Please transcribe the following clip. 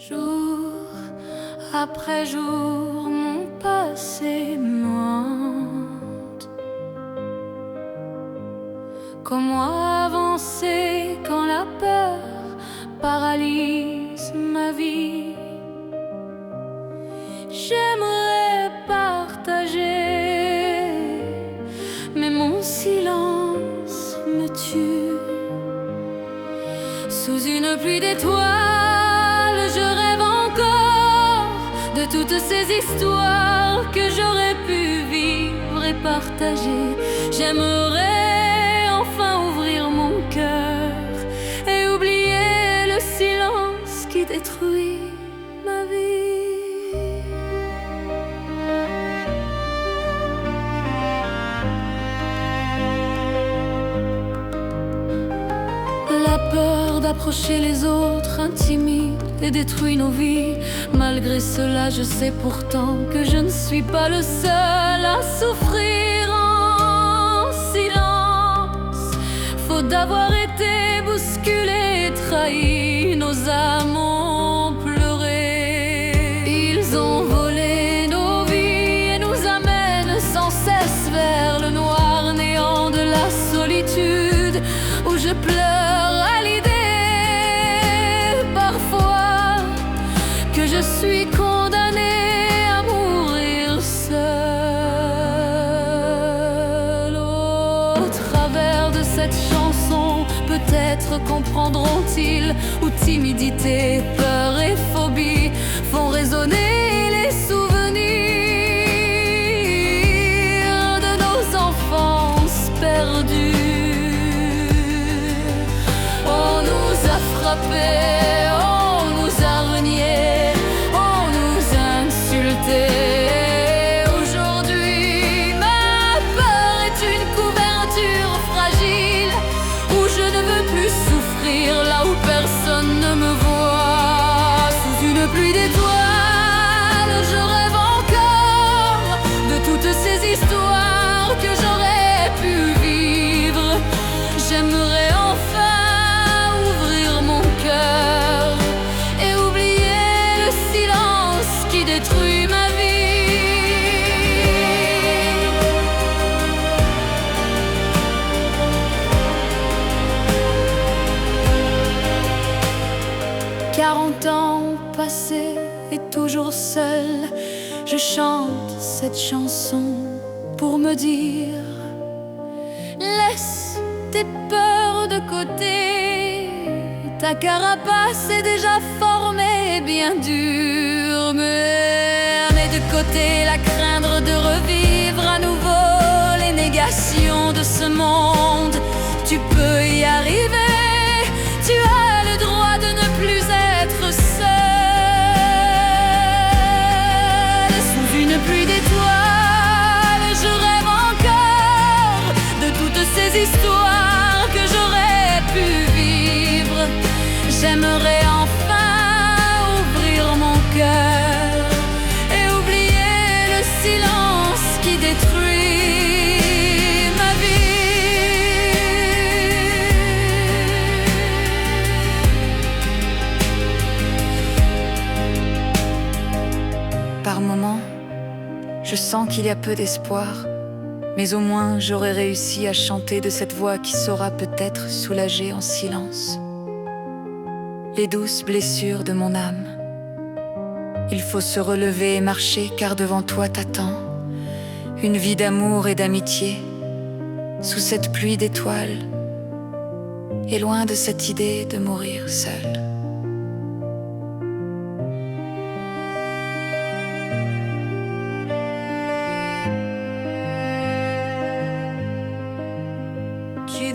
Jour après jour, mon passé mente. Comment avancer quand la peur paralyse ma vie? J'aimerais partager, mais mon silence me tue. Sous une pluie d'étoiles, je rêve encore de toutes ces histoires que j'aurais pu vivre et partager. J'aimerais enfin ouvrir mon cœur et oublier le silence qui détruit ma vie. La peur d'approcher les autres intimide et détruit nos vies. Malgré cela, je sais pourtant que je ne suis pas le seul à souffrir en silence. Faute d'avoir été bousculé, trahi, nos âmes ont pleuré. Ils ont volé nos vies et nous amènent sans cesse vers le noir néant de la solitude, où je pleure à l'idée parfois que je suis condamnée à mourir seule. Au travers de cette chanson, peut-être comprendront-ils où timidité, peur et phobie font résonner les souvenirs de nos enfances perdues. On nous a frappés, on nous a reniés, on nous a insultés. Aujourd'hui, ma peur est une couverture fragile où je ne veux plus souffrir, là où personne ne me voit. Sous une pluie d'étoiles, je rêve encore de toutes ces histoires que j'aurais pu vivre. J'aimerais enfin ouvrir mon cœur et oublier le silence qui détruit ma vie. 40 ans passés et toujours seul, je chante cette chanson pour me dire: laisse tes peurs de côté, ta carapace est déjà formée et bien dure. Mets de côté la craindre de revivre à nouveau les négations de ce monde. Tu peux y arriver, tu as le droit de ne plus être seul. Sous une pluie d'étoiles, je rêve encore de toutes ces histoires que j'aurais pu vivre. J'aimerais enfin ouvrir mon cœur et oublier le silence qui détruit ma vie. Par moments, je sens qu'il y a peu d'espoir, mais au moins j'aurai réussi à chanter de cette voix qui saura peut-être soulager en silence les douces blessures de mon âme. Il faut se relever et marcher, car devant toi t'attend une vie d'amour et d'amitié sous cette pluie d'étoiles, et loin de cette idée de mourir seul. Qui